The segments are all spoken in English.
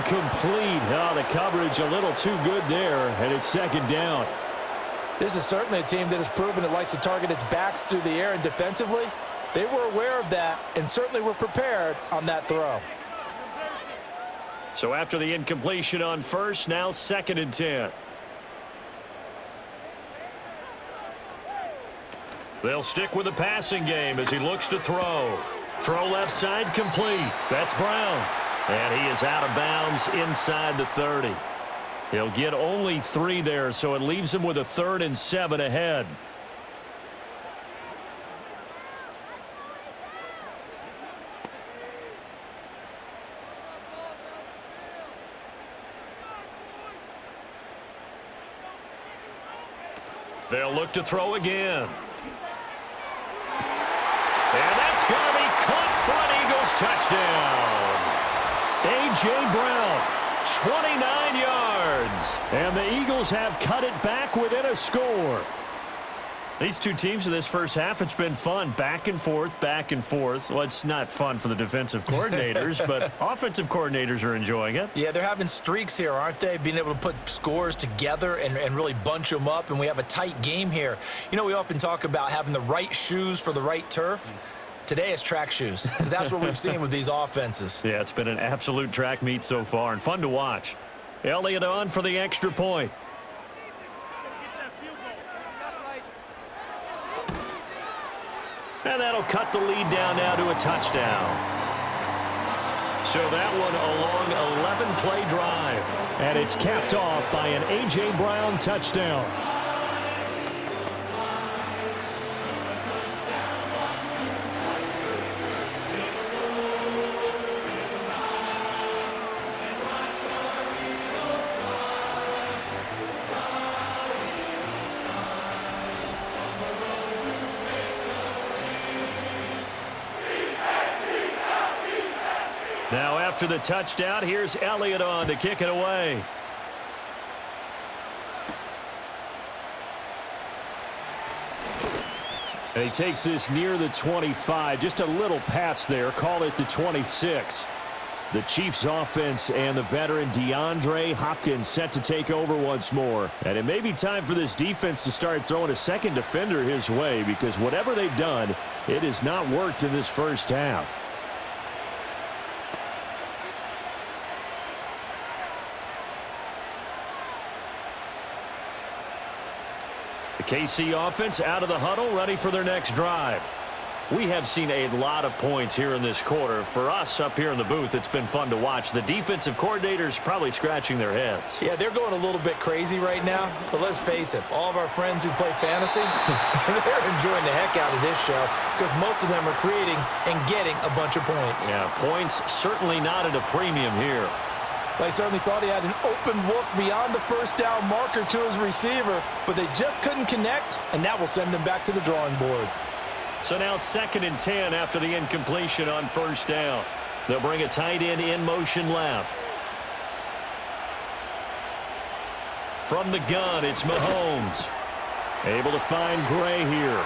Incomplete. Oh, the coverage a little too good there, and it's second down. This is certainly a team that has proven it likes to target its backs through the air, and defensively, they were aware of that and certainly were prepared on that throw. So after the incompletion on first, now 2nd and 10. They'll stick with the passing game as he looks to throw. Throw left side complete. That's Brown. And he is out of bounds inside the 30. He'll get only 3 there, so it leaves him with a 3rd and 7 ahead. They'll look to throw again. And that's going to be caught for an Eagles touchdown. A.J. Brown, 29 yards. And the Eagles have cut it back within a score. These two teams in this first half, it's been fun. Back and forth, back and forth. Well, it's not fun for the defensive coordinators, but offensive coordinators are enjoying it. Yeah, they're having streaks here, aren't they? Being able to put scores together and really bunch them up, and we have a tight game here. You know, we often talk about having the right shoes for the right turf. Today it's track shoes, because that's what we've seen with these offenses. Yeah, it's been an absolute track meet so far, and fun to watch. Elliott on for the extra point. And that'll cut the lead down now to a touchdown. So that one a long 11-play drive. And it's capped off by an A.J. Brown touchdown. Now after the touchdown, here's Elliott on to kick it away. And he takes this near the 25. Just a little pass there. Call it the 26. The Chiefs offense and the veteran DeAndre Hopkins set to take over once more. And it may be time for this defense to start throwing a second defender his way, because whatever they've done, it has not worked in this first half. KC offense out of the huddle, ready for their next drive. We have seen a lot of points here in this quarter. For us up here in the booth, it's been fun to watch. The defensive coordinators probably scratching their heads. Yeah, they're going a little bit crazy right now. But let's face it, all of our friends who play fantasy, they're enjoying the heck out of this show, because most of them are creating and getting a bunch of points. Yeah, points certainly not at a premium here. They certainly thought he had an open look beyond the first down marker to his receiver, but they just couldn't connect, and that will send them back to the drawing board. So now 2nd and 10 after the incompletion on first down. They'll bring a tight end in motion left. From the gun, it's Mahomes. Able to find Gray here.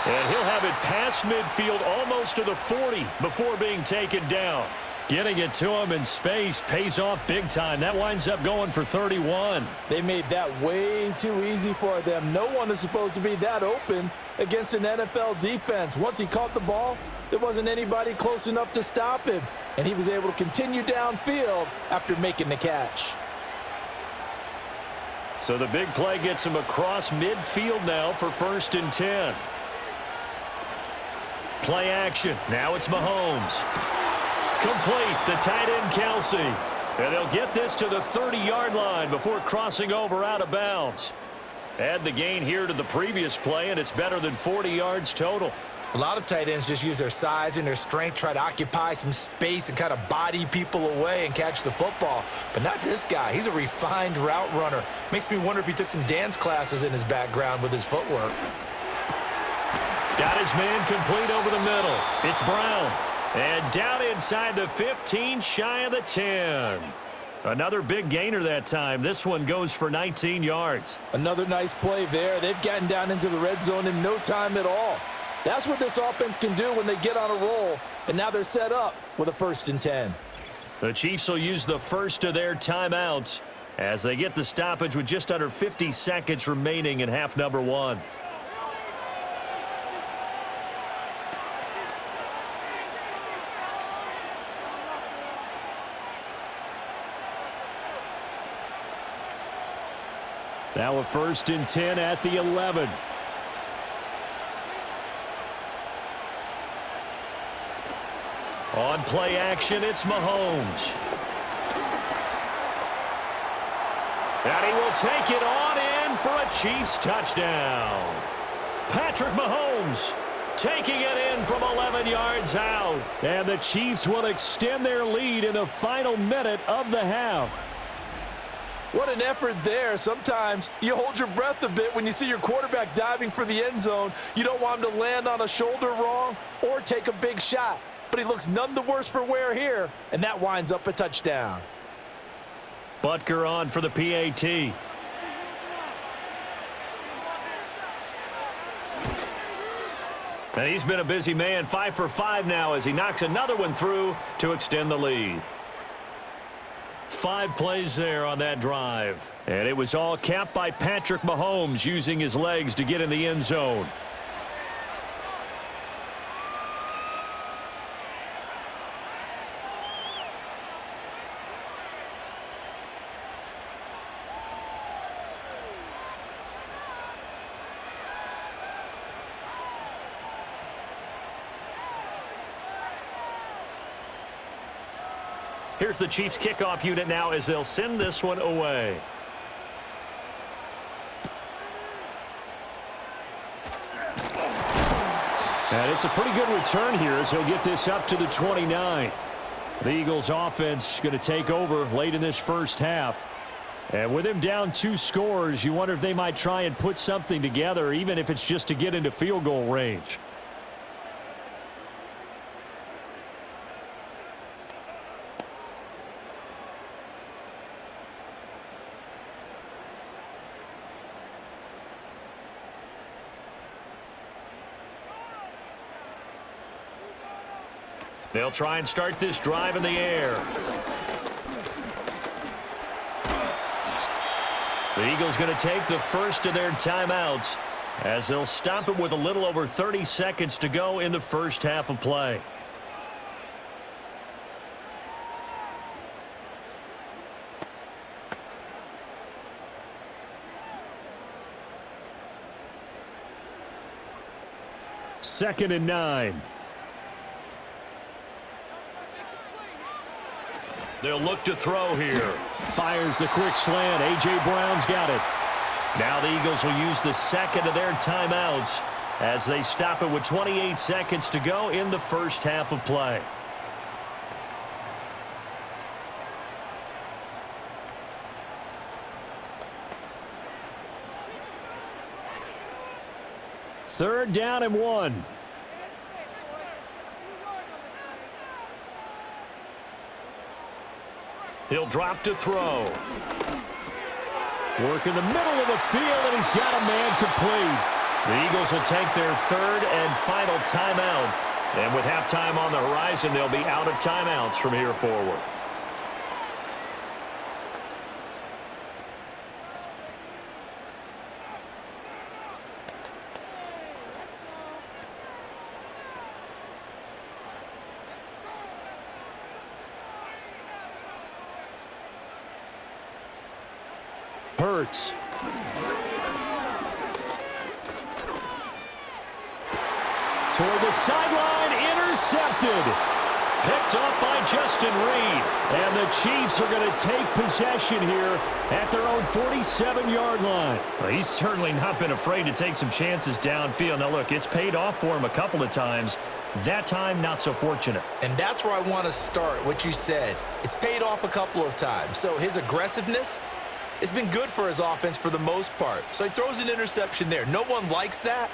And he'll have it past midfield almost to the 40 before being taken down. Getting it to him in space pays off big time. That winds up going for 31. They made that way too easy for them. No one is supposed to be that open against an NFL defense. Once he caught the ball, there wasn't anybody close enough to stop him, and he was able to continue downfield after making the catch. So the big play gets him across midfield now for 1st and 10. Play action. Now it's Mahomes. Complete, the tight end Kelsey. And they'll get this to the 30-yard line before crossing over out of bounds. Add the gain here to the previous play, and it's better than 40 yards total. A lot of tight ends just use their size and their strength, try to occupy some space and kind of body people away and catch the football. But not this guy. He's a refined route runner. Makes me wonder if he took some dance classes in his background with his footwork. Got his man complete over the middle. It's Brown. And down inside the 15, shy of the 10. Another big gainer that time. This one goes for 19 yards. Another nice play there. They've gotten down into the red zone in no time at all. That's what this offense can do when they get on a roll. And now they're set up with a 1st and 10. The Chiefs will use the first of their timeouts as they get the stoppage with just under 50 seconds remaining in half number one. Now a 1st and 10 at the 11. On play action, it's Mahomes. And he will take it on in for a Chiefs touchdown. Patrick Mahomes taking it in from 11 yards out. And the Chiefs will extend their lead in the final minute of the half. What an effort there. Sometimes you hold your breath a bit when you see your quarterback diving for the end zone. You don't want him to land on a shoulder wrong or take a big shot. But he looks none the worse for wear here, and that winds up a touchdown. Butker on for the PAT. And he's been a busy man, 5 for 5 now as he knocks another one through to extend the lead. 5 plays there on that drive. And it was all capped by Patrick Mahomes using his legs to get in the end zone. Here's the Chiefs kickoff unit now as they'll send this one away. And it's a pretty good return here as he'll get this up to the 29. The Eagles offense going to take over late in this first half. And with him down 2 scores, you wonder if they might try and put something together, even if it's just to get into field goal range. They'll try and start this drive in the air. The Eagles going to take the first of their timeouts as they'll stop it with a little over 30 seconds to go in the first half of play. Second and 9. They'll look to throw here. Fires the quick slant. A.J. Brown's got it. Now the Eagles will use the second of their timeouts as they stop it with 28 seconds to go in the first half of play. Third down and 1. He'll drop to throw. Work in the middle of the field, and he's got a man complete. The Eagles will take their third and final timeout. And with halftime on the horizon, they'll be out of timeouts from here forward. Hurts. Toward the sideline, intercepted. Picked up by Justin Reed. And the Chiefs are going to take possession here at their own 47-yard line. Well, he's certainly not been afraid to take some chances downfield. Now, look, it's paid off for him a couple of times. That time, not so fortunate. And that's where I want to start, what you said. It's paid off a couple of times. So his aggressiveness, it's been good for his offense for the most part. So he throws an interception there. No one likes that,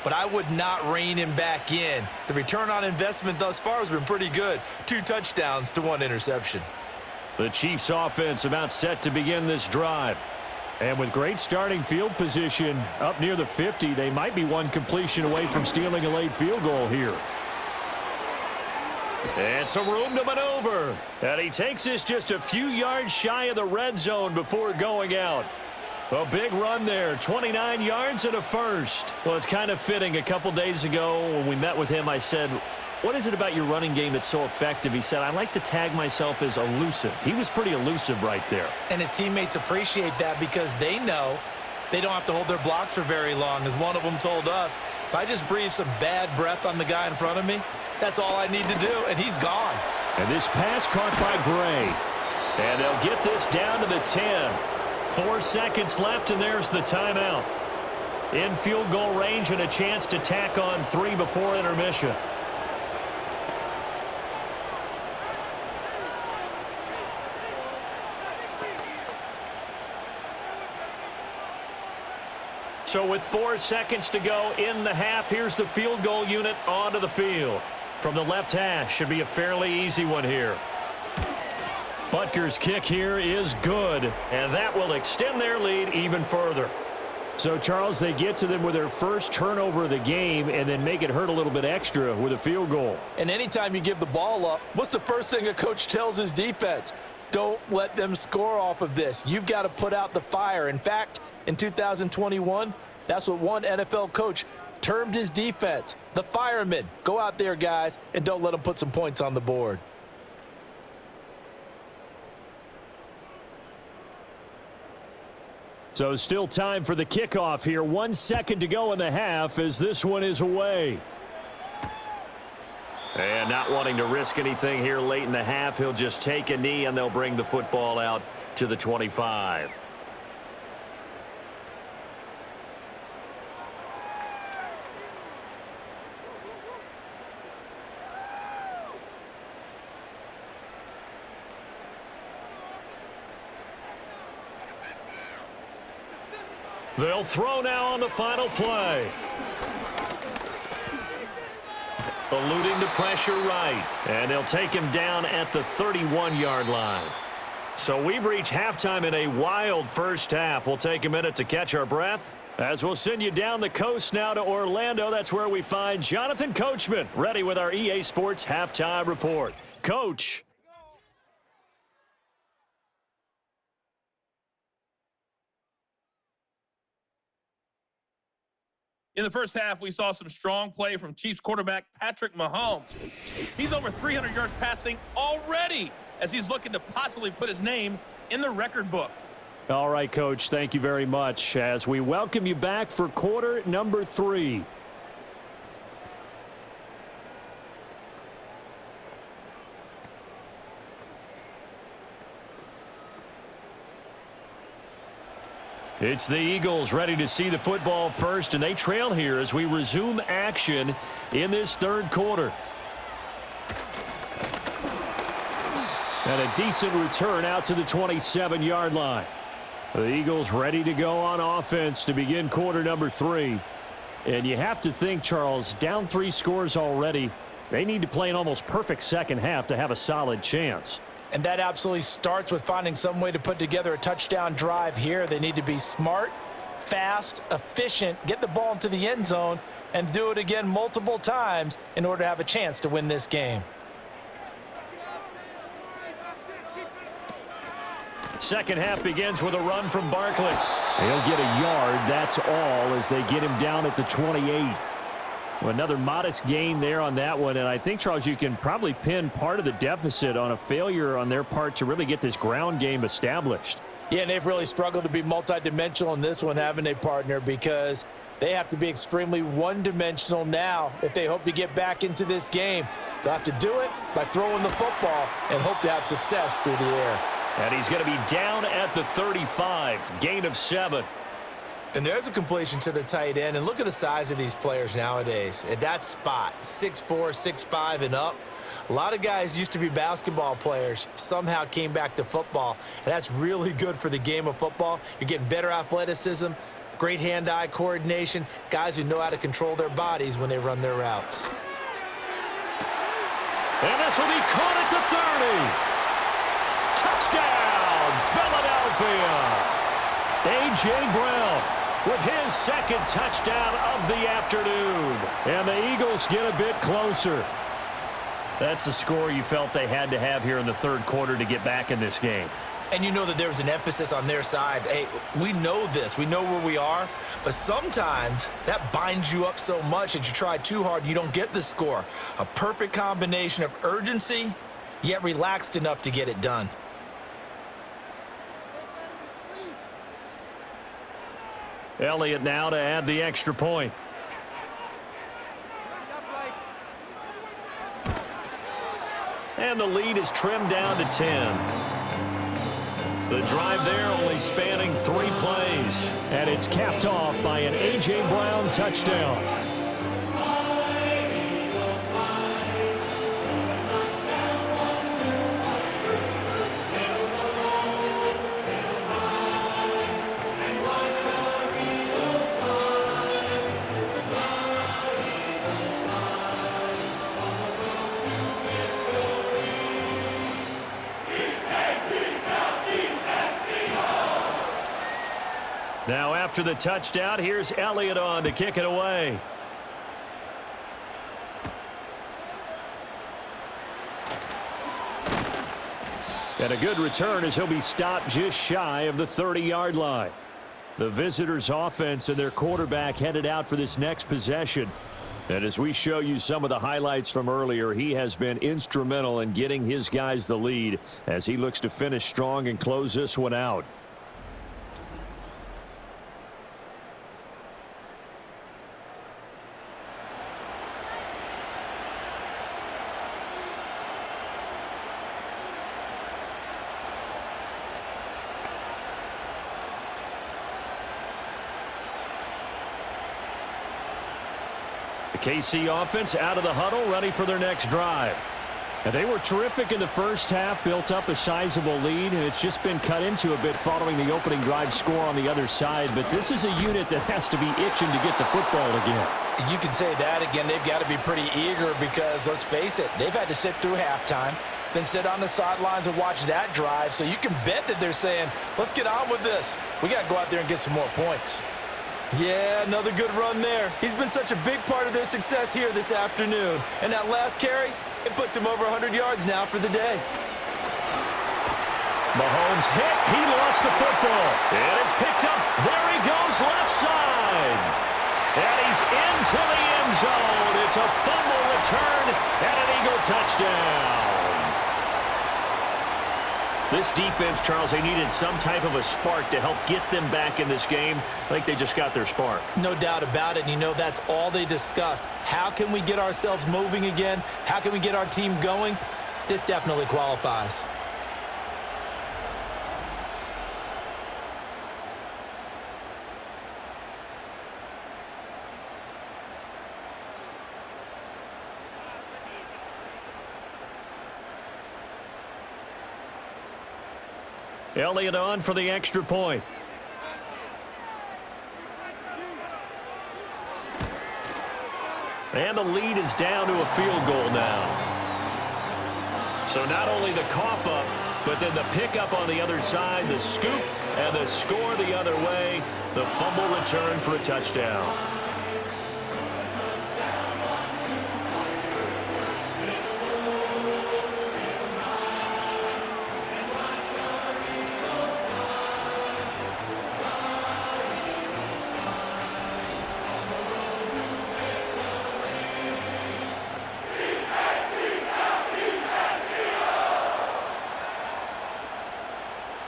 but I would not rein him back in. The return on investment thus far has been pretty good. 2 touchdowns to 1 interception. The Chiefs offense about set to begin this drive. And with great starting field position up near the 50, they might be one completion away from stealing a late field goal here. And some room to maneuver. And he takes this just a few yards shy of the red zone before going out. A big run there, 29 yards and a first. Well, it's kind of fitting. A couple days ago when we met with him, I said, what is it about your running game that's so effective? He said, I like to tag myself as elusive. He was pretty elusive right there. And his teammates appreciate that because they know they don't have to hold their blocks for very long. As one of them told us, if I just breathe some bad breath on the guy in front of me, that's all I need to do, and he's gone. And this pass caught by Gray. And they'll get this down to the 10. 4 seconds left, and there's the timeout. In field goal range and a chance to tack on 3 before intermission. So with 4 seconds to go in the half, here's the field goal unit onto the field. From the left hash, should be a fairly easy one here. Butker's kick here is good, and that will extend their lead even further. So, Charles, they get to them with their first turnover of the game and then make it hurt a little bit extra with a field goal. And anytime you give the ball up, what's the first thing a coach tells his defense? Don't let them score off of this. You've got to put out the fire. In fact, in 2021, that's what one NFL coach termed his defense, the firemen. Go out there, guys, and don't let them put some points on the board. So still time for the kickoff here. 1 second to go in the half as this one is away. And not wanting to risk anything here late in the half, he'll just take a knee and they'll bring the football out to the 25. They'll throw now on the final play. Eluding the pressure right. And they'll take him down at the 31-yard line. So we've reached halftime in a wild first half. We'll take a minute to catch our breath as we'll send you down the coast now to Orlando. That's where we find Jonathan Coachman ready with our EA Sports Halftime Report. Coach. In the first half, we saw some strong play from Chiefs quarterback Patrick Mahomes. He's over 300 yards passing already as he's looking to possibly put his name in the record book. All right, Coach, thank you very much as we welcome you back for quarter number 3. It's the Eagles ready to see the football first, and they trail here as we resume action in this third quarter. And a decent return out to the 27-yard line. The Eagles ready to go on offense to begin quarter number 3. And you have to think, Charles, down 3 scores already. They need to play an almost perfect second half to have a solid chance. And that absolutely starts with finding some way to put together a touchdown drive here. They need to be smart, fast, efficient, get the ball into the end zone, and do it again multiple times in order to have a chance to win this game. Second half begins with a run from Barkley. He'll get a yard, that's all, as they get him down at the 28. Well, another modest gain there on that one, and I think, Charles, you can probably pin part of the deficit on a failure on their part to really get this ground game established. Yeah, and they've really struggled to be multidimensional in this one, haven't they, partner, because they have to be extremely one-dimensional now if they hope to get back into this game. They'll have to do it by throwing the football and hope to have success through the air. And he's going to be down at the 35, gain of 7. And there's a completion to the tight end. And look at the size of these players nowadays. At that spot, 6'4", 6'5", and up. A lot of guys used to be basketball players, somehow came back to football. And that's really good for the game of football. You're getting better athleticism, great hand-eye coordination, guys who know how to control their bodies when they run their routes. And this will be caught at the 30. Touchdown, Philadelphia. A.J. Brown with his second touchdown of the afternoon. And the Eagles get a bit closer. That's a score you felt they had to have here in the third quarter to get back in this game. And you know that there's an emphasis on their side. Hey, we know this. We know where we are. But sometimes that binds you up so much that you try too hard, you don't get the score. A perfect combination of urgency, yet relaxed enough to get it done. Elliott now to add the extra point. And the lead is trimmed down to 10. The drive there only spanning 3 plays. And it's capped off by an A.J. Brown touchdown. Now after the touchdown, here's Elliott on to kick it away. And a good return as he'll be stopped just shy of the 30-yard line. The visitors' offense and their quarterback headed out for this next possession. And as we show you some of the highlights from earlier, he has been instrumental in getting his guys the lead as he looks to finish strong and close this one out. The KC offense out of the huddle, ready for their next drive. And they were terrific in the first half, built up a sizable lead, and it's just been cut into a bit following the opening drive score on the other side. But this is a unit that has to be itching to get the football again. You can say that again. They've got to be pretty eager because, let's face it, they've had to sit through halftime, then sit on the sidelines and watch that drive. So you can bet that they're saying, let's get on with this. We got to go out there and get some more points. Yeah, another good run there. He's been such a big part of their success here this afternoon. And that last carry, it puts him over 100 yards now for the day. Mahomes hit. He lost the football. And it's picked up. There he goes, left side. And he's into the end zone. It's a fumble return and an Eagle touchdown. This defense, Charles, they needed some type of a spark to help get them back in this game. I think they just got their spark. No doubt about it. And you know that's all they discussed. How can we get ourselves moving again? How can we get our team going? This definitely qualifies. Elliott on for the extra point. And the lead is down to a field goal now. So not only the cough up, but then the pickup on the other side, the scoop, and the score the other way. The fumble return for a touchdown.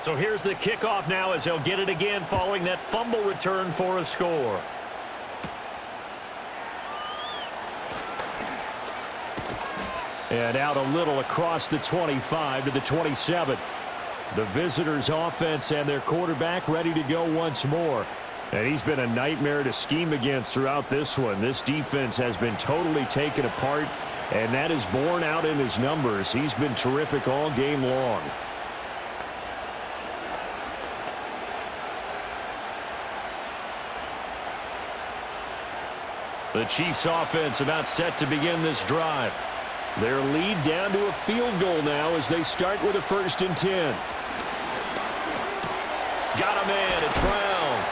So here's the kickoff now as he'll get it again following that fumble return for a score. And out a little across the 25 to the 27. The visitors' offense and their quarterback ready to go once more. And he's been a nightmare to scheme against throughout this one. This defense has been totally taken apart, and that is borne out in his numbers. He's been terrific all game long. The Chiefs offense about set to begin this drive. Their lead down to a field goal now as they start with a 1st and 10. Got a man, it's Brown.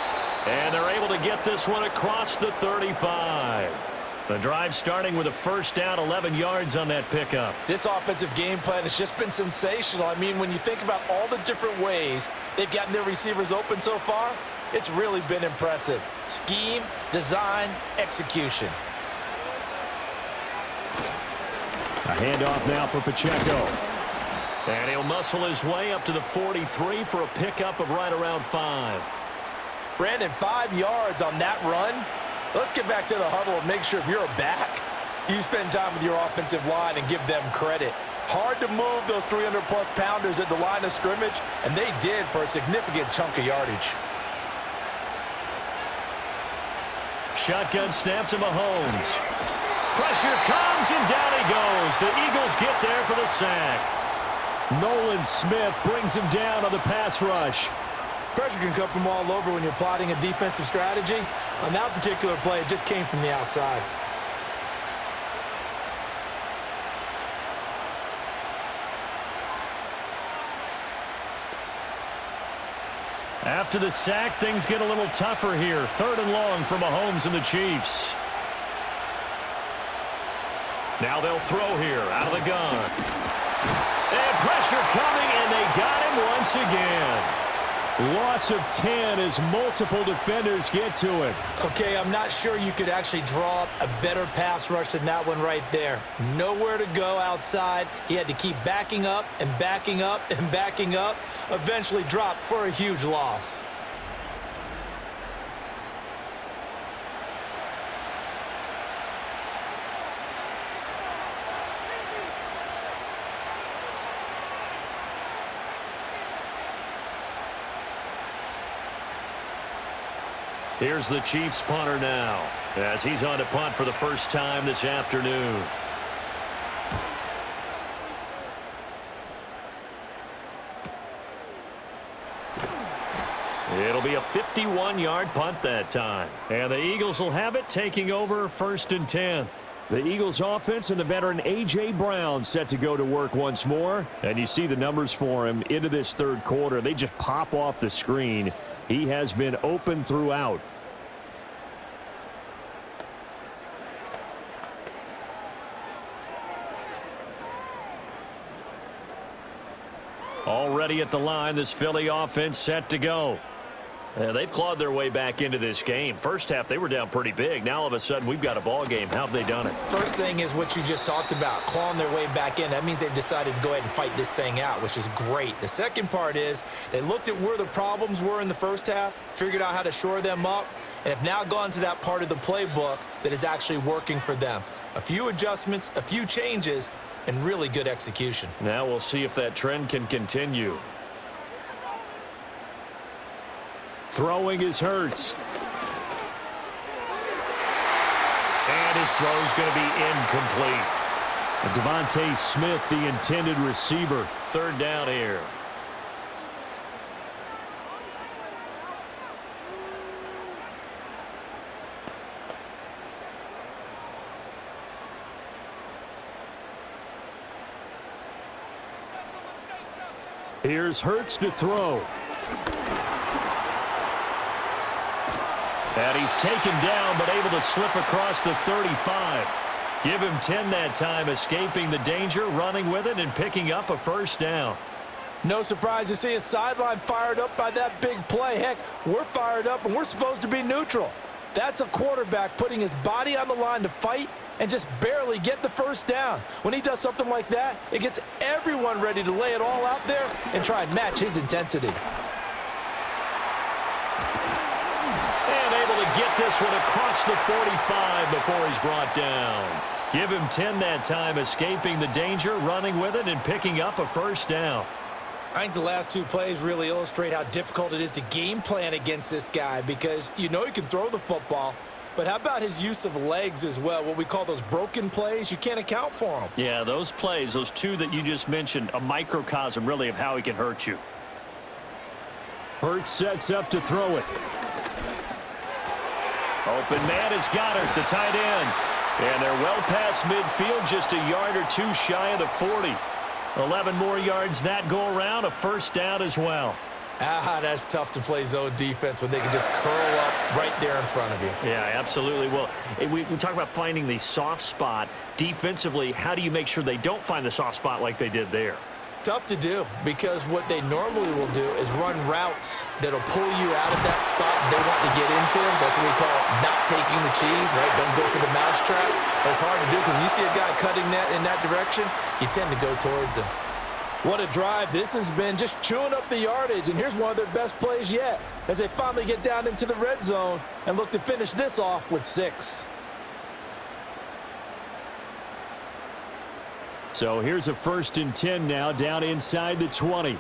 And they're able to get this one across the 35. The drive starting with a first down, 11 yards on that pickup. This offensive game plan has just been sensational. I mean, when you think about all the different ways they've gotten their receivers open so far, it's really been impressive. Scheme, design, execution. A handoff now for Pacheco. And he'll muscle his way up to the 43 for a pickup of right around 5. Brandon, 5 yards on that run. Let's get back to the huddle and make sure if you're a back, you spend time with your offensive line and give them credit. Hard to move those 300-plus pounders at the line of scrimmage, and they did for a significant chunk of yardage. Shotgun snap to Mahomes. Pressure comes, and down he goes. The Eagles get there for the sack. Nolan Smith brings him down on the pass rush. Pressure can come from all over when you're plotting a defensive strategy. On that particular play, it just came from the outside. After the sack, things get a little tougher here. 3rd and long for Mahomes and the Chiefs. Now they'll throw here out of the gun. And pressure coming, and they got him once again. Loss of 10 as multiple defenders get to it. Okay, I'm not sure you could actually draw up a better pass rush than that one right there. Nowhere to go outside. He had to keep backing up and backing up and backing up. Eventually dropped for a huge loss. Here's the Chiefs punter now, as he's on to punt for the first time this afternoon. It'll be a 51-yard punt that time. And the Eagles will have it, taking over 1st and 10. The Eagles offense and the veteran A.J. Brown set to go to work once more. And you see the numbers for him into this 3rd quarter. They just pop off the screen. He has been open throughout. Already at the line, this Philly offense set to go. They've clawed their way back into this game. First half, they were down pretty big. Now, all of a sudden, we've got a ball game. How have they done it? First thing is what you just talked about, clawing their way back in. That means they've decided to go ahead and fight this thing out, which is great. The second part is they looked at where the problems were in the first half, figured out how to shore them up, and have now gone to that part of the playbook that is actually working for them. A few adjustments, a few changes, and really good execution. Now we'll see if that trend can continue. Throwing is Hurts. And his throw's going to be incomplete. Devontae Smith, the intended receiver. 3rd down here. Here's Hurts to throw. And he's taken down, but able to slip across the 35. Give him 10 that time, escaping the danger, running with it, and picking up a 1st down. No surprise to see a sideline fired up by that big play. Heck, we're fired up, and we're supposed to be neutral. That's a quarterback putting his body on the line to fight and just barely get the 1st down. When he does something like that, it gets everyone ready to lay it all out there and try and match his intensity. And able to get this one across the 45 before he's brought down. Give him 10 that time, escaping the danger, running with it, and picking up a 1st down. I think the last 2 plays really illustrate how difficult it is to game plan against this guy because you know he can throw the football, but how about his use of legs as well? What we call those broken plays, you can't account for them. Yeah, those plays, those 2 that you just mentioned, a microcosm really of how he can hurt you. Hurts sets up to throw it. Open man is Goddard, the tight end. And they're well past midfield, just a yard or 2 shy of the 40. 11 more yards that go around, a 1st down as well. That's tough to play zone defense when they can just curl up right there in front of you. Yeah, absolutely. Well, we talk about finding the soft spot. Defensively, how do you make sure they don't find the soft spot like they did there? Tough to do, because what they normally will do is run routes that'll pull you out of that spot they want to get into. That's what we call not taking the cheese, right? Don't go for the mousetrap. But it's hard to do because when you see a guy cutting that in that direction, you tend to go towards him. What a drive this has been, just chewing up the yardage. And here's one of their best plays yet as they finally get down into the red zone and look to finish this off with 6. So here's a 1st and 10 now, down inside the 20.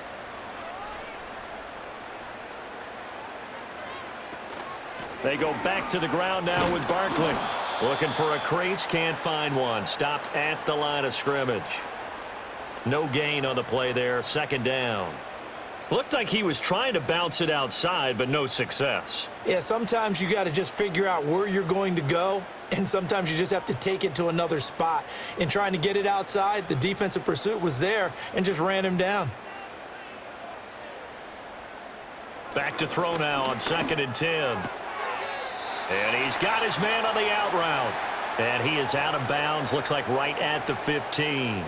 They go back to the ground now with Barkley. Looking for a crease, can't find one. Stopped at the line of scrimmage. No gain on the play there, 2nd down. Looked like he was trying to bounce it outside, but no success. Yeah, sometimes you got to just figure out where you're going to go, and sometimes you just have to take it to another spot. In trying to get it outside, the defensive pursuit was there and just ran him down. Back to throw now on 2nd and 10. And he's got his man on the out route. And he is out of bounds, looks like right at the 15.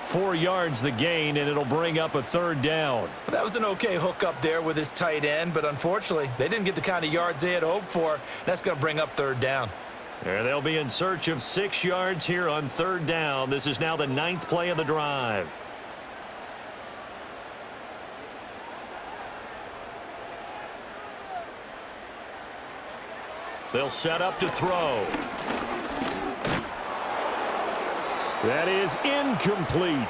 4 yards the gain, and it'll bring up a 3rd down. That was an okay hook up there with his tight end, but unfortunately, they didn't get the kind of yards they had hoped for. That's going to bring up 3rd down. There they'll be in search of 6 yards here on 3rd down. This is now the 9th play of the drive. They'll set up to throw. That is incomplete.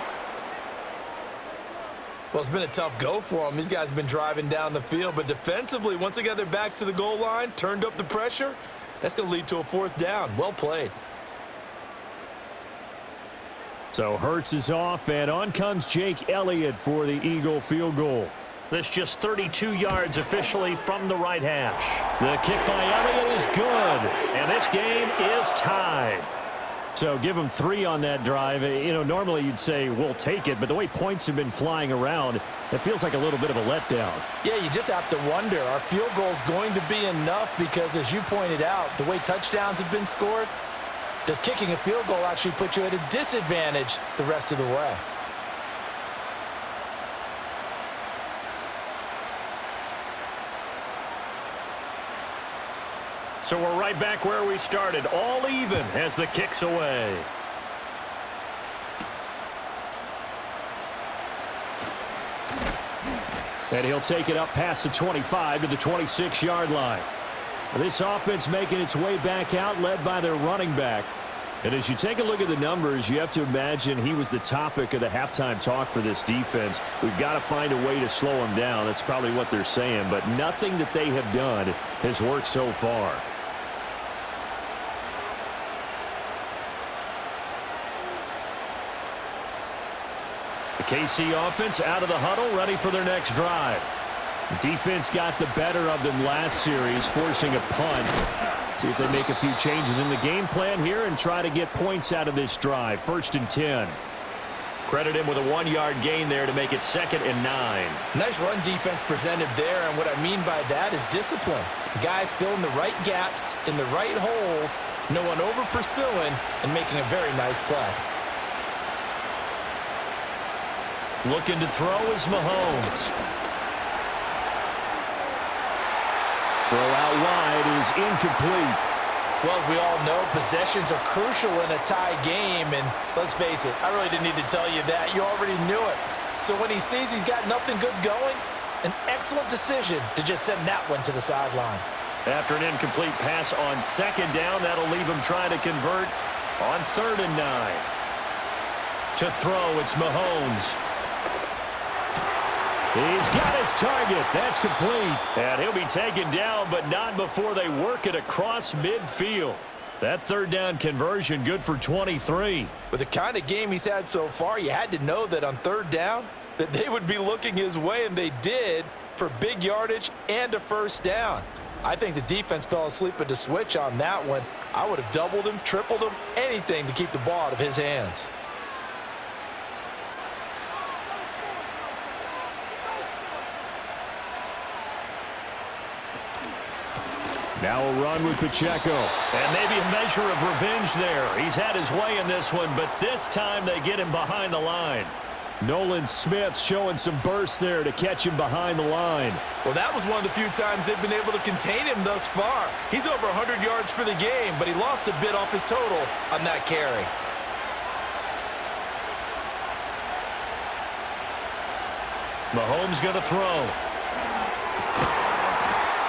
Well, it's been a tough go for them. These guys have been driving down the field, but defensively, once they got their backs to the goal line, turned up the pressure, that's going to lead to a 4th down. Well played. So Hurts is off, and on comes Jake Elliott for the Eagle field goal. This just 32 yards officially from the right hash. The kick by Elliott is good, and this game is tied. So give them 3 on that drive. You know, normally you'd say we'll take it, but the way points have been flying around, it feels like a little bit of a letdown. Yeah, you just have to wonder, are field goals going to be enough? Because as you pointed out, the way touchdowns have been scored, does kicking a field goal actually put you at a disadvantage the rest of the way? So we're right back where we started, all even as the kick's away. And he'll take it up past the 25 to the 26-yard line. This offense making its way back out, led by their running back. And as you take a look at the numbers, you have to imagine he was the topic of the halftime talk for this defense. We've got to find a way to slow him down. That's probably what they're saying. But nothing that they have done has worked so far. The KC offense out of the huddle, ready for their next drive. The defense got the better of them last series, forcing a punt. See if they make a few changes in the game plan here and try to get points out of this drive. 1st and 10. Credit him with a 1-yard gain there to make it 2nd and 9. Nice run defense presented there, and what I mean by that is discipline. The guys filling the right gaps in the right holes, no one over pursuing, and making a very nice play. Looking to throw is Mahomes. Throw out wide is incomplete. Well, as we all know, possessions are crucial in a tie game, and let's face it, I really didn't need to tell you that. You already knew it. So when he sees he's got nothing good going, an excellent decision to just send that one to the sideline. After an incomplete pass on 2nd down, that'll leave him trying to convert on 3rd and 9. To throw, it's Mahomes. He's got his target. That's complete. And he'll be taken down, but not before they work it across midfield. That 3rd down conversion good for 23. With the kind of game he's had so far, you had to know that on 3rd down that they would be looking his way, and they did, for big yardage and a 1st down. I think the defense fell asleep at the switch on that one. I would have doubled him, tripled him, anything to keep the ball out of his hands. Now a run with Pacheco. And maybe a measure of revenge there. He's had his way in this one, but this time they get him behind the line. Nolan Smith showing some burst there to catch him behind the line. Well, that was one of the few times they've been able to contain him thus far. He's over 100 yards for the game, but he lost a bit off his total on that carry. Mahomes going to throw.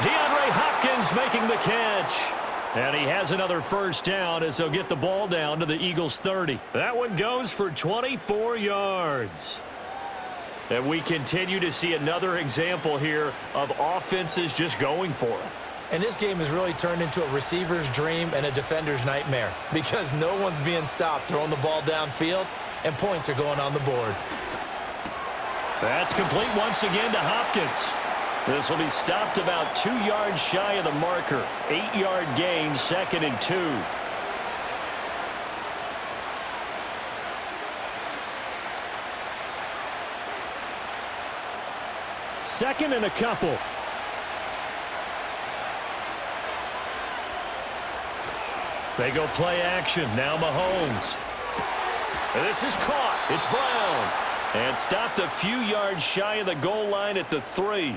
DeAndre Hopkins making the catch. And he has another first down as they'll get the ball down to the Eagles' 30. That one goes for 24 yards. And we continue to see another example here of offenses just going for it. And this game has really turned into a receiver's dream and a defender's nightmare because no one's being stopped throwing the ball downfield, and points are going on the board. That's complete once again to Hopkins. This will be stopped about 2 yards shy of the marker. 8-yard gain, 2nd and 2. Second and a couple. They go play action. Now Mahomes. This is caught. It's Brown. And stopped a few yards shy of the goal line at the 3.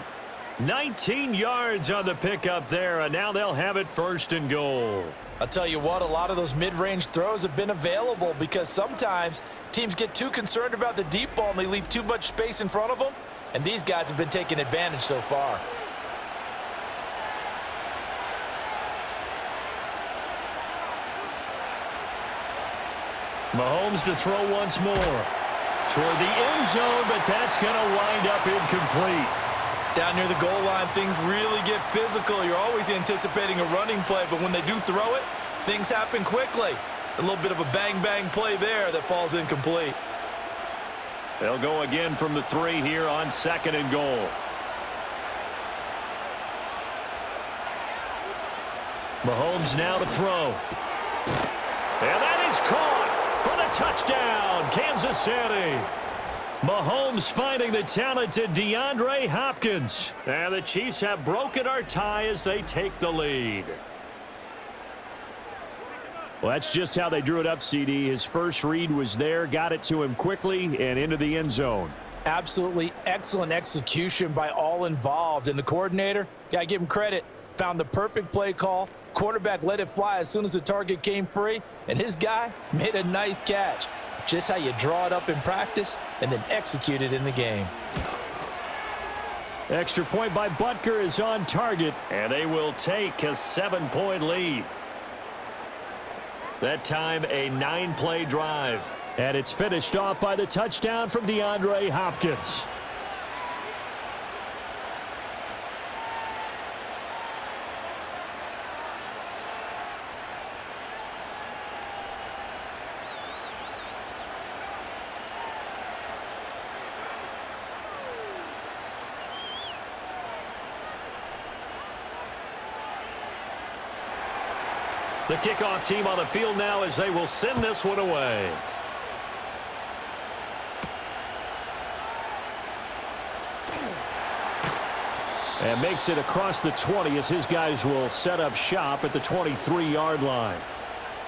19 yards on the pickup there, and now they'll have it 1st and goal. I'll tell you what, a lot of those mid-range throws have been available because sometimes teams get too concerned about the deep ball and they leave too much space in front of them, and these guys have been taking advantage so far. Mahomes to throw once more. Toward the end zone, but that's going to wind up incomplete. Down near the goal line, things really get physical. You're always anticipating a running play, but when they do throw it, things happen quickly. A little bit of a bang-bang play there that falls incomplete. They'll go again from the 3 here on 2nd and goal. Mahomes now to throw. And that is caught for the touchdown, Kansas City. Mahomes finding the talented DeAndre Hopkins. And the Chiefs have broken our tie as they take the lead. Well, that's just how they drew it up, CD. His first read was there, got it to him quickly, and into the end zone. Absolutely excellent execution by all involved. And the coordinator, got to give him credit, found the perfect play call. Quarterback let it fly as soon as the target came free, and his guy made a nice catch. Just how you draw it up in practice and then execute it in the game. Extra point by Butker is on target, and they will take a 7-point lead. That time a 9-play drive. And it's finished off by the touchdown from DeAndre Hopkins. The kickoff team on the field now as they will send this one away. And makes it across the 20 as his guys will set up shop at the 23-yard line.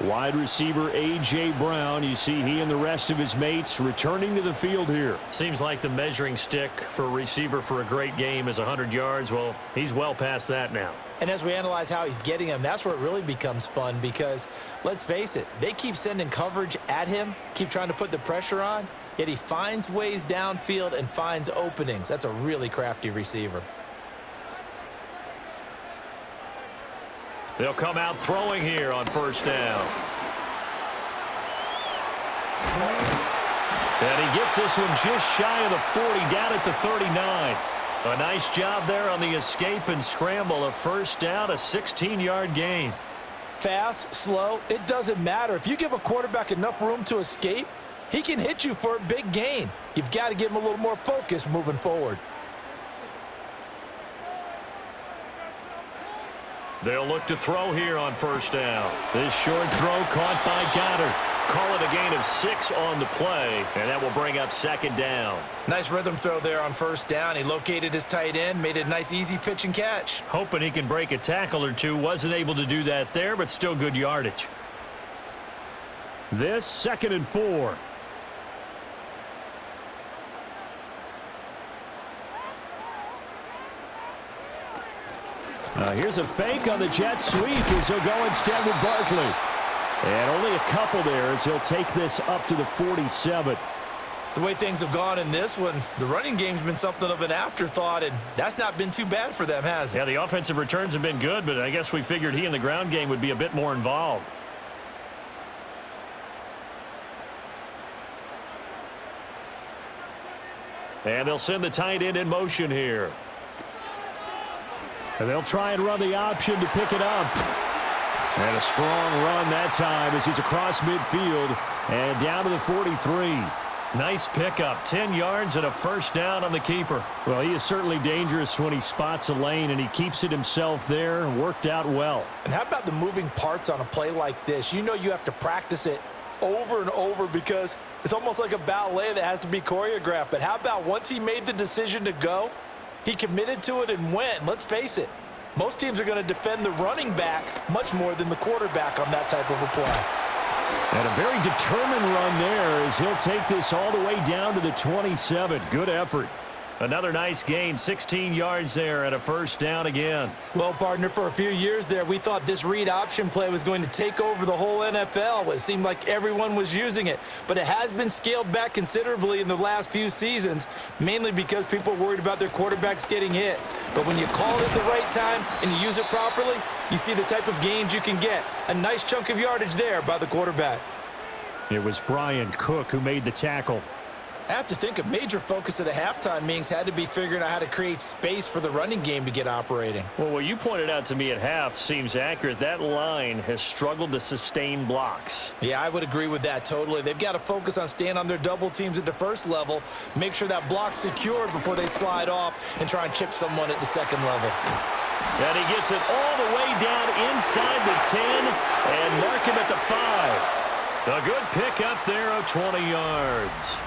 Wide receiver A.J. Brown, you see he and the rest of his mates returning to the field here. Seems like the measuring stick for a receiver for a great game is 100 yards. Well, he's well past that now. And as we analyze how he's getting him, that's where it really becomes fun because, let's face it, they keep sending coverage at him, keep trying to put the pressure on, yet he finds ways downfield and finds openings. That's a really crafty receiver. They'll come out throwing here on 1st down. And he gets this one just shy of the 40, down at the 39. A nice job there on the escape and scramble. A 1st down, a 16-yard gain. Fast, slow, it doesn't matter. If you give a quarterback enough room to escape, he can hit you for a big gain. You've got to give him a little more focus moving forward. They'll look to throw here on 1st down. This short throw caught by Goddard. call it a gain of 6 on the play, and that will bring up second down. Nice rhythm throw there on first down. He located his tight end, made it a nice easy pitch and catch. Hoping he can break a tackle or two. Wasn't able to do that there, but still good yardage. This 2nd and 4. Here's a fake on the jet sweep as he'll go instead with Barkley. And only a couple there as he'll take this up to the 47. The way things have gone in this one, the running game's been something of an afterthought, and that's not been too bad for them, has it? Yeah, the offensive returns have been good, but I guess we figured he in the ground game would be a bit more involved. And they'll send the tight end in motion here. And they'll try and run the option to pick it up. And a strong run that time as he's across midfield and down to the 43. Nice pickup, 10 yards and a first down on the keeper. Well, he is certainly dangerous when he spots a lane, and he keeps it himself there and worked out well. And how about the moving parts on a play like this? You know you have to practice it over and over because it's almost like a ballet that has to be choreographed. But how about once he made the decision to go, he committed to it and went. Let's face it, most teams are going to defend the running back much more than the quarterback on that type of a play. And a very determined run there as he'll take this all the way down to the 27. Good effort. Another nice gain, 16 yards there and a first down again. Well, partner, for a few years there, we thought this read option play was going to take over the whole NFL. It seemed like everyone was using it, but it has been scaled back considerably in the last few seasons, mainly because people are worried about their quarterbacks getting hit. But when you call it at the right time and you use it properly, you see the type of gains you can get. A nice chunk of yardage there by the quarterback. It was Brian Cook who made the tackle. I have to think a major focus of the halftime meetings had to be figuring out how to create space for the running game to get operating. Well, what you pointed out to me at half seems accurate. That line has struggled to sustain blocks. Yeah, I would agree with that totally. They've got to focus on staying on their double teams at the first level, make sure that block's secured before they slide off and try and chip someone at the second level. And he gets it all the way down inside the 10 and mark him at the 5. A good pick up there of 20 yards.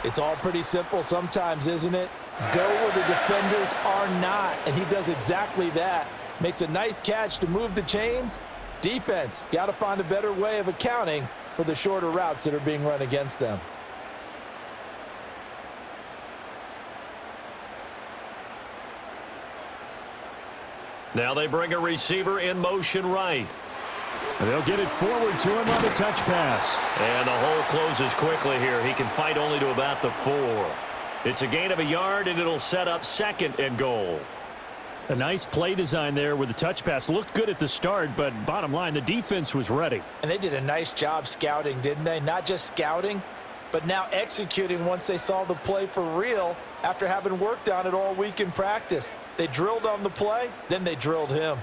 It's all pretty simple sometimes, isn't it? Go where the defenders are not, and he does exactly that. Makes a nice catch to move the chains. Defense, got to find a better way of accounting for the shorter routes that are being run against them. Now they bring a receiver in motion right. They'll get it forward to him on the touch pass. And the hole closes quickly here. He can fight only to about the 4. It's a gain of a yard, and it'll set up 2nd and goal. A nice play design there with the touch pass. Looked good at the start, but bottom line, the defense was ready. And they did a nice job scouting, didn't they? Not just scouting, but now executing once they saw the play for real after having worked on it all week in practice. They drilled on the play, then they drilled him.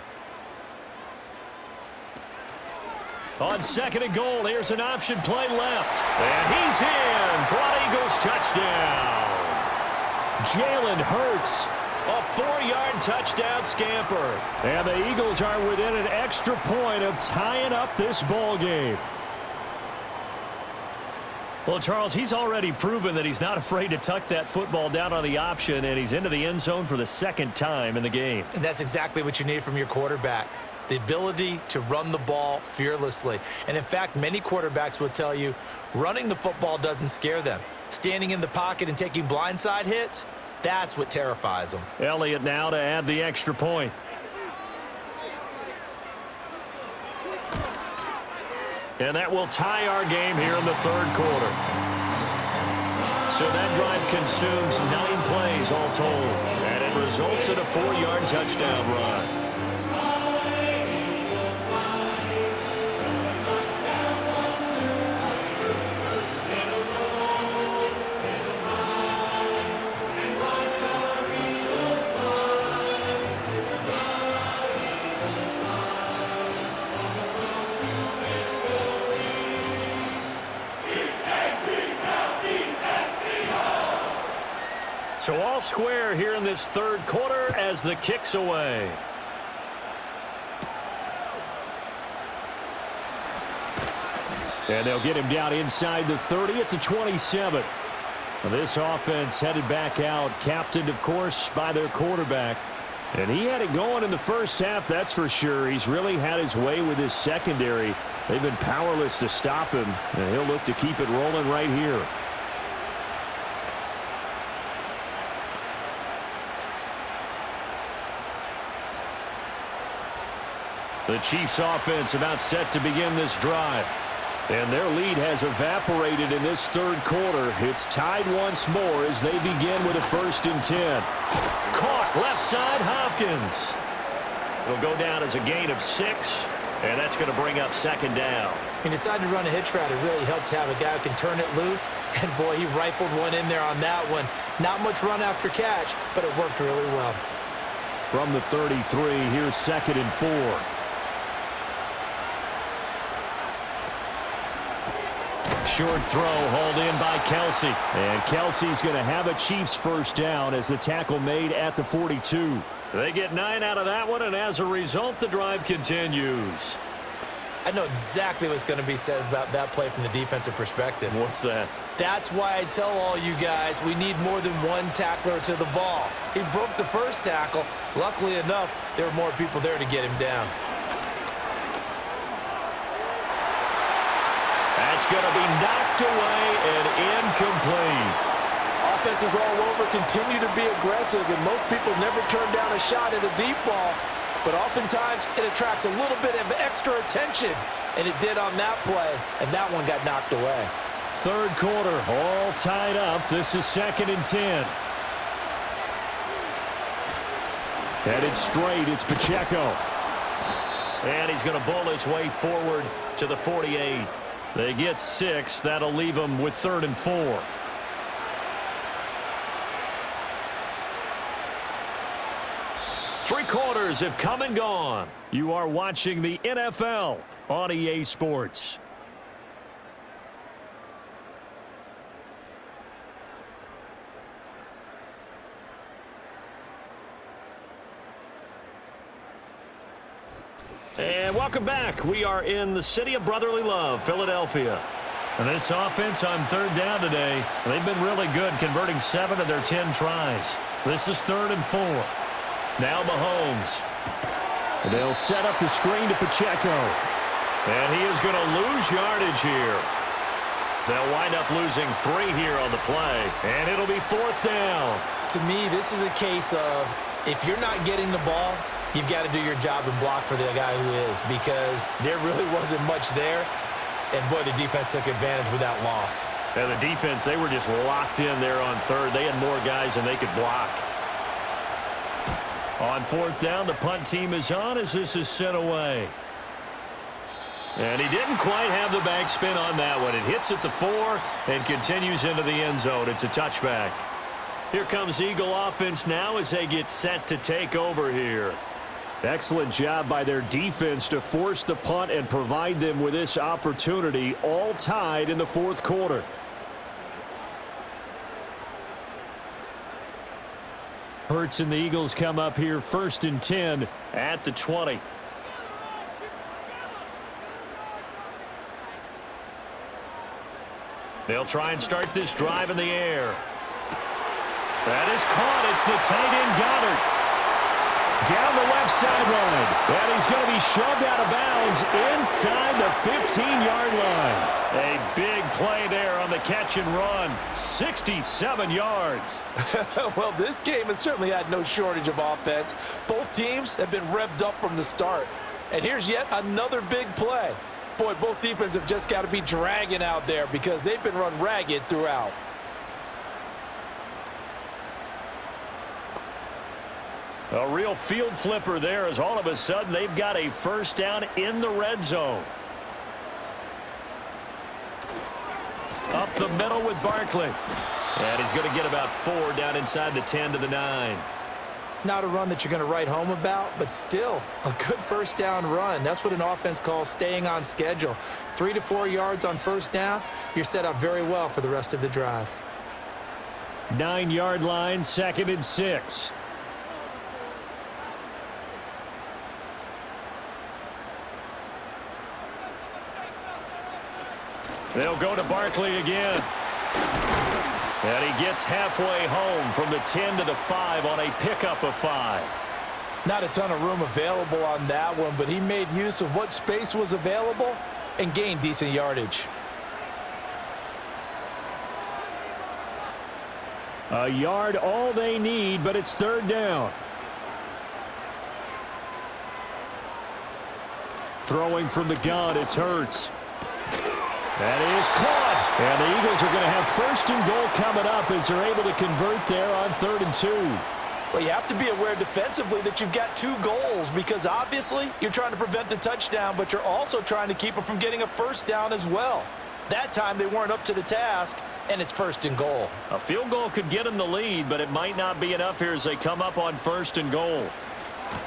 On 2nd and goal, here's an option play left. And he's in for an Eagles touchdown. Jalen Hurts, a 4-yard touchdown scamper. And the Eagles are within an extra point of tying up this ball game. Well, Charles, he's already proven that he's not afraid to tuck that football down on the option, and he's into the end zone for the 2nd time in the game. And that's exactly what you need from your quarterback. The ability to run the ball fearlessly. And in fact, many quarterbacks will tell you running the football doesn't scare them. Standing in the pocket and taking blindside hits, that's what terrifies them. Elliott now to add the extra point. And that will tie our game here in the 3rd quarter. So that drive consumes 9 plays all told. And it results in a 4-yard touchdown run. So all square here in this 3rd quarter as the kick's away. And they'll get him down inside the 30 at the 27. Now this offense headed back out, captained, of course, by their quarterback. And he had it going in the first half, that's for sure. He's really had his way with his secondary. They've been powerless to stop him, and he'll look to keep it rolling right here. The Chiefs offense about set to begin this drive. And their lead has evaporated in this third quarter. It's tied once more as they begin with a 1st and 10. Caught left side, Hopkins. It'll go down as a gain of 6, and that's going to bring up 2nd down. He decided to run a hitch route. It really helped to have a guy who can turn it loose. And, boy, he rifled one in there on that one. Not much run after catch, but it worked really well. From the 33, here's 2nd and 4. Short throw hauled in by Kelsey. And Kelsey's going to have a Chiefs 1st down as the tackle made at the 42. They get 9 out of that one, and as a result, the drive continues. I know exactly what's going to be said about that play from the defensive perspective. What's that? That's why I tell all you guys we need more than one tackler to the ball. He broke the first tackle. Luckily enough, there were more people there to get him down. That's going to be knocked away and incomplete. Offenses all over continue to be aggressive, and most people never turn down a shot at a deep ball. But oftentimes, it attracts a little bit of extra attention, and it did on that play, and that one got knocked away. Third quarter, all tied up. This is 2nd and 10. Headed straight, it's Pacheco. And he's going to bull his way forward to the 48. They get 6. That'll leave them with 3rd and 4. Three quarters have come and gone. You are watching the NFL on EA Sports. And welcome back. We are in the city of brotherly love, Philadelphia. And this offense on 3rd down today, they've been really good, converting 7 of their 10 tries. This is 3rd and 4. Now Mahomes. They'll set up the screen to Pacheco. And he is going to lose yardage here. They'll wind up losing 3 here on the play. And it'll be 4th down. To me, this is a case of if you're not getting the ball, you've got to do your job and block for the guy who is, because there really wasn't much there. And, boy, the defense took advantage with that loss. And the defense, they were just locked in there on 3rd. They had more guys than they could block. On 4th down, the punt team is on as this is sent away. And he didn't quite have the backspin on that one. It hits at the 4 and continues into the end zone. It's a touchback. Here comes Eagle offense now as they get set to take over here. Excellent job by their defense to force the punt and provide them with this opportunity, all tied in the 4th quarter. Hurts and the Eagles come up here 1st and 10 at the 20. They'll try and start this drive in the air. That is caught. It's the tight end Goddard. Down the left sideline. And he's going to be shoved out of bounds inside the 15-yard line. A big play there on the catch and run. 67 yards. Well, this game has certainly had no shortage of offense. Both teams have been revved up from the start. And here's yet another big play. Boy, both defenses have just got to be dragging out there because they've been run ragged throughout. A real field flipper there as all of a sudden they've got a 1st down in the red zone. Up the middle with Barkley. And he's going to get about 4 down inside the 10 to the 9. Not a run that you're going to write home about, but still a good 1st down run. That's what an offense calls staying on schedule. 3 to 4 yards on 1st down, you're set up very well for the rest of the drive. 9-yard line, 2nd and 6. They'll go to Barkley again. And he gets halfway home from the 10 to the 5 on a pickup of 5. Not a ton of room available on that one, but he made use of what space was available and gained decent yardage. A yard all they need, but it's third down. Throwing from the gun, it's Hurts. That is caught. And the Eagles are going to have first and goal coming up as they're able to convert there on 3rd and 2. Well, you have to be aware defensively that you've got 2 goals because obviously you're trying to prevent the touchdown, but you're also trying to keep them from getting a first down as well. That time they weren't up to the task, and it's 1st and goal. A field goal could get them the lead, but it might not be enough here as they come up on 1st and goal.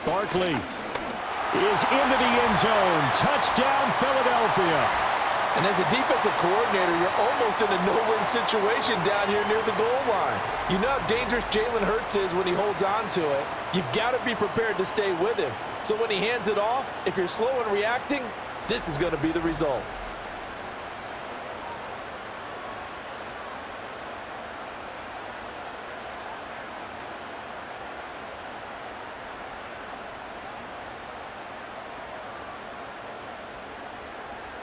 Barkley is into the end zone. Touchdown, Philadelphia. And as a defensive coordinator, you're almost in a no-win situation down here near the goal line. You know how dangerous Jalen Hurts is when he holds on to it. You've got to be prepared to stay with him. So when he hands it off, if you're slow in reacting, this is going to be the result.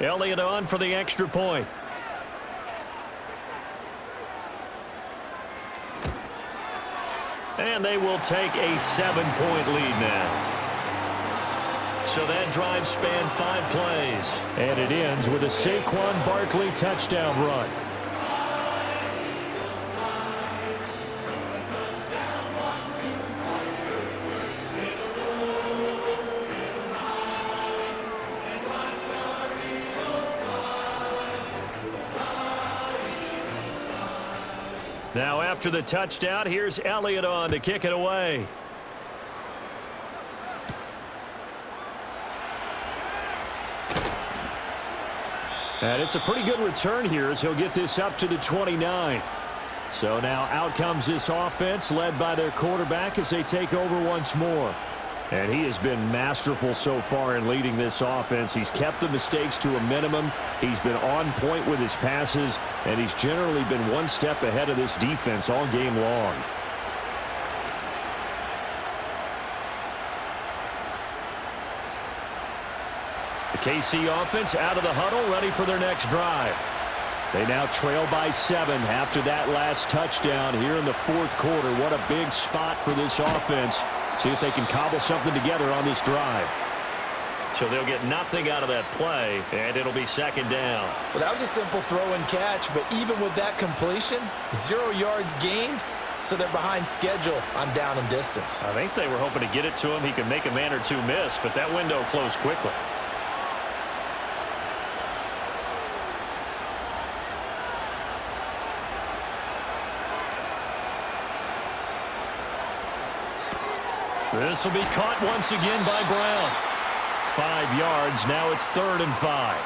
Elliott on for the extra point. And they will take a 7-point lead now. So that drive spanned 5 plays. And it ends with a Saquon Barkley touchdown run. Now after the touchdown, here's Elliott on to kick it away. And it's a pretty good return here as he'll get this up to the 29. So now out comes this offense led by their quarterback as they take over once more. And he has been masterful so far in leading this offense. He's kept the mistakes to a minimum. He's been on point with his passes, and he's generally been one step ahead of this defense all game long. The KC offense out of the huddle, ready for their next drive. They now trail by 7 after that last touchdown here in the 4th quarter. What a big spot for this offense. See if they can cobble something together on this drive. So they'll get nothing out of that play, and it'll be 2nd down. Well, that was a simple throw and catch, but even with that completion, 0 yards gained, so they're behind schedule on down and distance. I think they were hoping to get it to him. He could make a man or two miss, but that window closed quickly. This will be caught once again by Brown. 5 yards. Now it's 3rd and 5.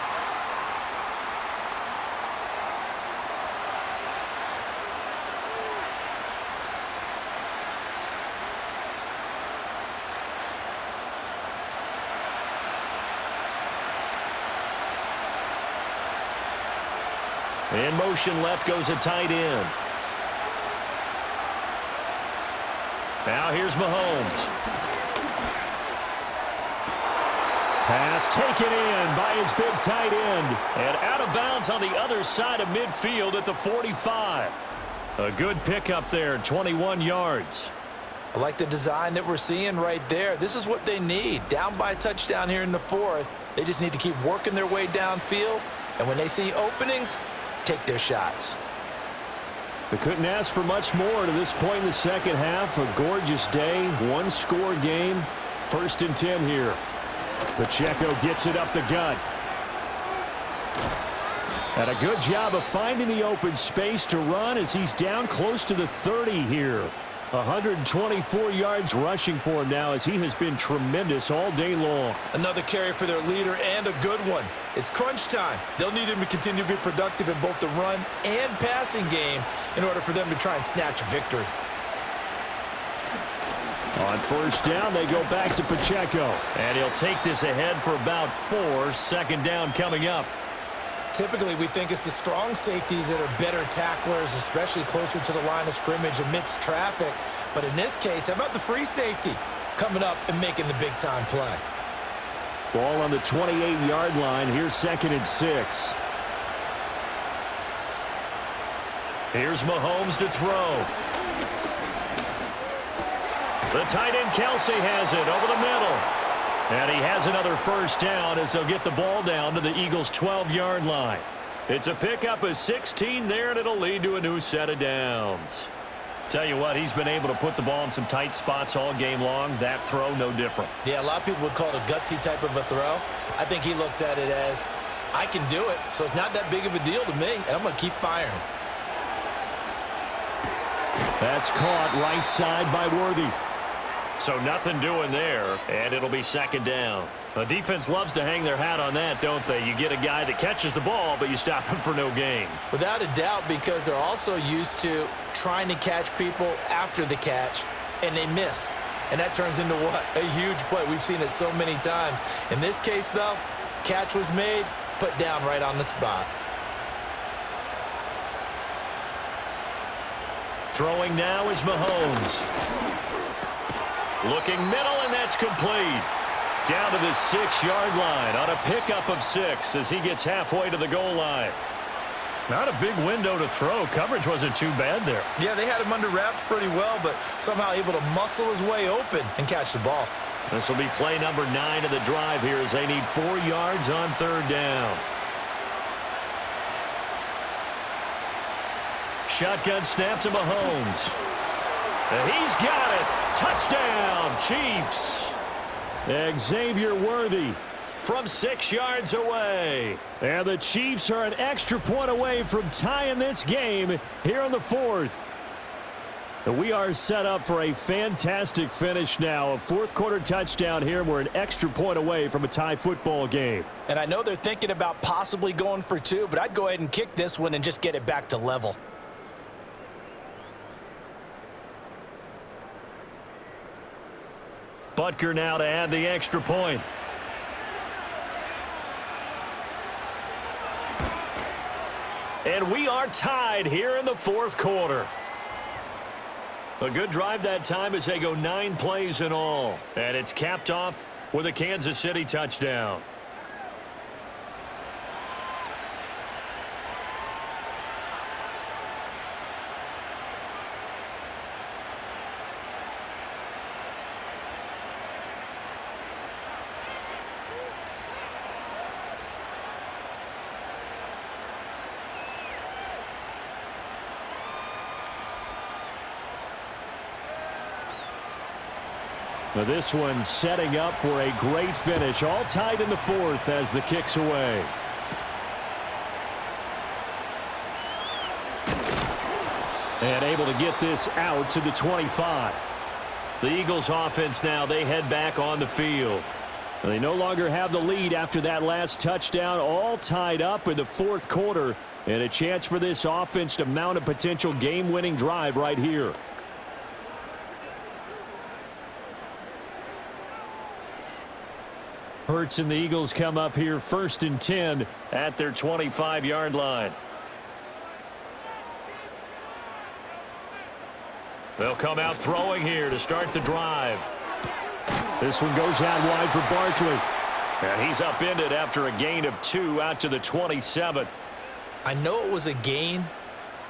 In motion left goes a tight end. Now here's Mahomes. Pass taken in by his big tight end. And out of bounds on the other side of midfield at the 45. A good pickup there, 21 yards. I like the design that we're seeing right there. This is what they need. Down by a touchdown here in the 4th. They just need to keep working their way downfield. And when they see openings, take their shots. They couldn't ask for much more to this point in the second half. A gorgeous day, 1-score game. 1st and 10 here. Pacheco gets it up the gut. And a good job of finding the open space to run as he's down close to the 30 here. 124 yards rushing for him now as he has been tremendous all day long. Another carry for their leader and a good one. It's crunch time. They'll need him to continue to be productive in both the run and passing game in order for them to try and snatch a victory. On 1st down, they go back to Pacheco. And he'll take this ahead for about 4. 2nd down coming up. Typically, we think it's the strong safeties that are better tacklers, especially closer to the line of scrimmage amidst traffic. But in this case, how about the free safety coming up and making the big-time play? Ball on the 28-yard line. Here's 2nd and 6. Here's Mahomes to throw. The tight end Kelsey has it over the middle. And he has another first down as they'll get the ball down to the Eagles' 12-yard line. It's a pickup of 16 there, and it'll lead to a new set of downs. Tell you what, he's been able to put the ball in some tight spots all game long. That throw, no different. Yeah, a lot of people would call it a gutsy type of a throw. I think he looks at it as, I can do it, so it's not that big of a deal to me, and I'm going to keep firing. That's caught right side by Worthy. So nothing doing there, and it'll be 2nd down. The defense loves to hang their hat on that, don't they? You get a guy that catches the ball, but you stop him for no gain. Without a doubt, because they're also used to trying to catch people after the catch, and they miss. And that turns into what? A huge play. We've seen it so many times. In this case, though, catch was made, put down right on the spot. Throwing now is Mahomes. Looking middle, and that's complete. Down to the 6-yard line on a pickup of 6 as he gets halfway to the goal line. Not a big window to throw. Coverage wasn't too bad there. Yeah, they had him under wraps pretty well, but somehow able to muscle his way open and catch the ball. This will be play number 9 of the drive here as they need 4 yards on 3rd down. Shotgun snap to Mahomes. And he's got it. Touchdown, Chiefs. Xavier Worthy from 6 yards away. And the Chiefs are an extra point away from tying this game here in the 4th. And we are set up for a fantastic finish now. A 4th quarter touchdown here. We're an extra point away from a tie football game. And I know they're thinking about possibly going for 2, but I'd go ahead and kick this one and just get it back to level. Butker now to add the extra point. And we are tied here in the 4th quarter. A good drive that time as they go 9 plays in all. And it's capped off with a Kansas City touchdown. Now this one setting up for a great finish. All tied in the 4th as the kick's away. And able to get this out to the 25. The Eagles offense now, they head back on the field. They no longer have the lead after that last touchdown. All tied up in the 4th quarter. And a chance for this offense to mount a potential game-winning drive right here. Hurts and the Eagles come up here 1st and 10 at their 25-yard line. They'll come out throwing here to start the drive. This one goes out wide for Barkley. And he's upended after a gain of 2 out to the 27. I know it was a gain,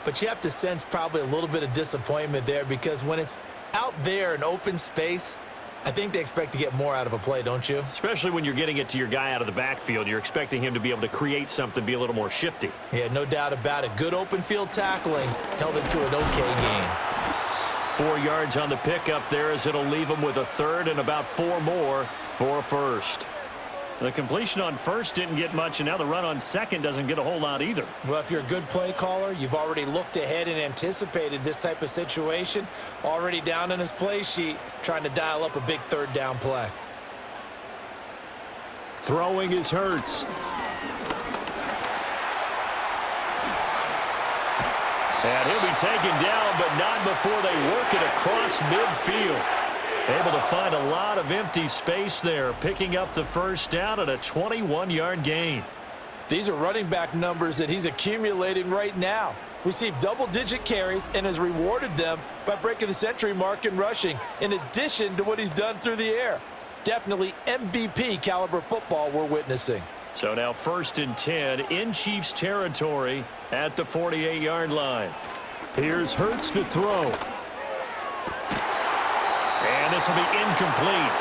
but you have to sense probably a little bit of disappointment there because when it's out there in open space, I think they expect to get more out of a play, don't you? Especially when you're getting it to your guy out of the backfield. You're expecting him to be able to create something, be a little more shifty. Yeah, no doubt about it. Good open field tackling held it to an okay gain. 4 yards on the pickup there as it'll leave him with a 3rd and about 4 more for a 1st. The completion on 1st didn't get much, and now the run on 2nd doesn't get a whole lot either. Well, if you're a good play caller, you've already looked ahead and anticipated this type of situation. Already down in his play sheet, trying to dial up a big 3rd down play. Throwing is Hurts. And he'll be taken down, but not before they work it across midfield. Able to find a lot of empty space there, picking up the 1st down at a 21-yard gain. These are running back numbers that he's accumulating right now. Received double-digit carries and has rewarded them by breaking the century mark in rushing, in addition to what he's done through the air. Definitely MVP caliber football we're witnessing. So now 1st and 10 in Chiefs territory at the 48-yard line. Here's Hurts to throw. And this will be incomplete.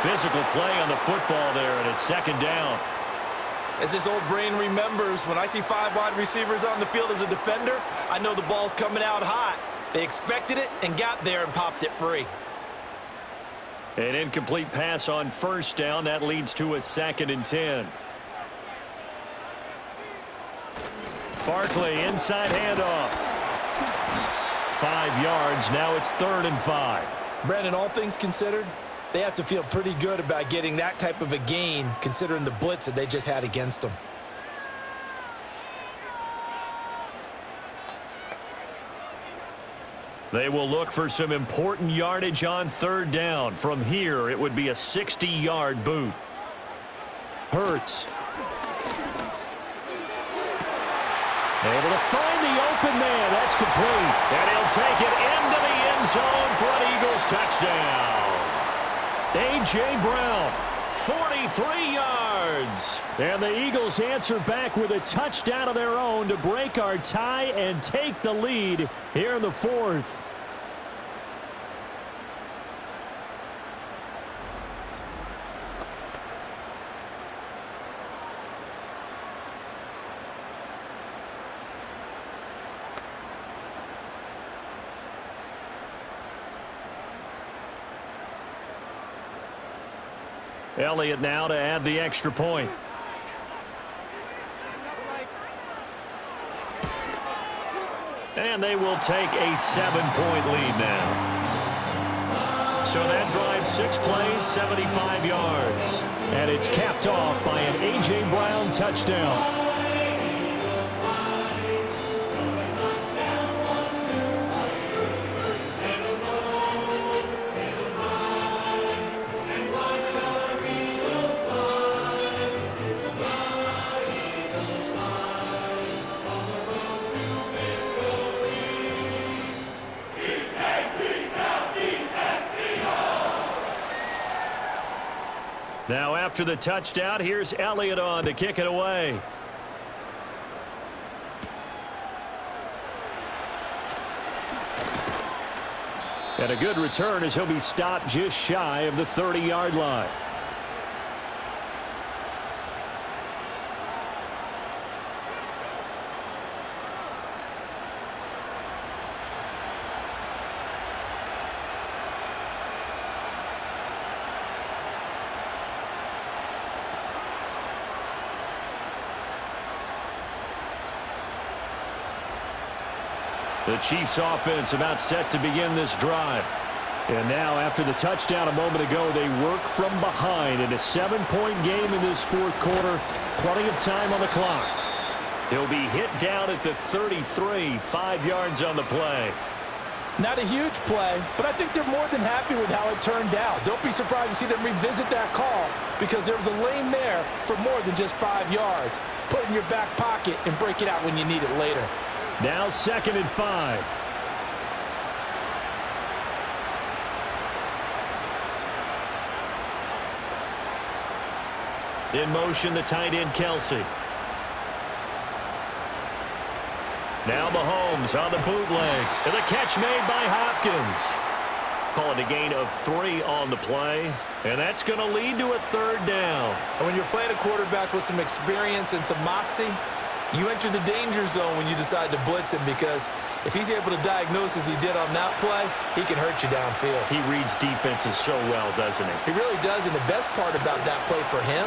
Physical play on the football there, and it's 2nd down. As this old brain remembers, when I see 5 wide receivers on the field as a defender, I know the ball's coming out hot. They expected it and got there and popped it free. An incomplete pass on 1st down. That leads to a 2nd and 10. Barkley, inside handoff. 5 yards. Now it's 3rd and 5. Brandon, all things considered, they have to feel pretty good about getting that type of a gain, considering the blitz that they just had against them. They will look for some important yardage on 3rd down. From here, it would be a 60-yard boot. Hurts. Able to find the open man. That's complete. And he'll take it into the end zone for an Eagles touchdown. A.J. Brown, 43 yards. And the Eagles answer back with a touchdown of their own to break our tie and take the lead here in the 4th. Elliott now to add the extra point. And they will take a 7-point lead now. So that drives 6 plays, 75 yards. And it's capped off by an A.J. Brown touchdown. Now after the touchdown, here's Elliott on to kick it away. And a good return as he'll be stopped just shy of the 30-yard line. The Chiefs offense about set to begin this drive. And now after the touchdown a moment ago, they work from behind in a 7-point game in this 4th quarter. Plenty of time on the clock. He'll be hit down at the 33, 5 yards on the play. Not a huge play, but I think they're more than happy with how it turned out. Don't be surprised to see them revisit that call because there was a lane there for more than just 5 yards. Put it in your back pocket and break it out when you need it later. Now 2nd and 5. In motion, the tight end, Kelsey. Now Mahomes on the bootleg. And the catch made by Hopkins. Call it a gain of 3 on the play. And that's going to lead to a 3rd down. And when you're playing a quarterback with some experience and some moxie, you enter the danger zone when you decide to blitz him, because if he's able to diagnose as he did on that play, he can hurt you downfield. He reads defenses so well, doesn't he? He really does, and the best part about that play for him,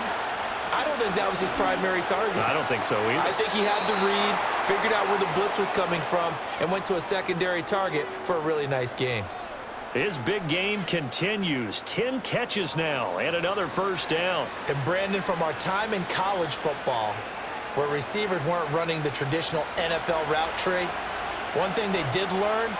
I don't think that was his primary target. I don't think so either. I think he had the read, figured out where the blitz was coming from, and went to a secondary target for a really nice gain. His big game continues. 10 catches now and another 1st down. And Brandon, from our time in college football, where receivers weren't running the traditional NFL route tree, one thing they did learn,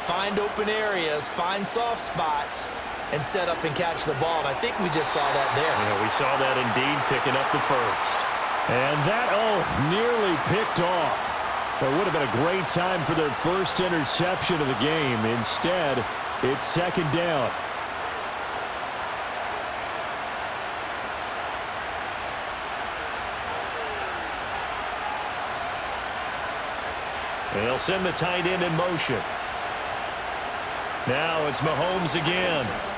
find open areas, find soft spots, and set up and catch the ball. And I think we just saw that there. Yeah, we saw that indeed, picking up the 1st. And that, nearly picked off. It would have been a great time for their first interception of the game. Instead, it's second down. They'll send the tight end in motion. Now it's Mahomes again.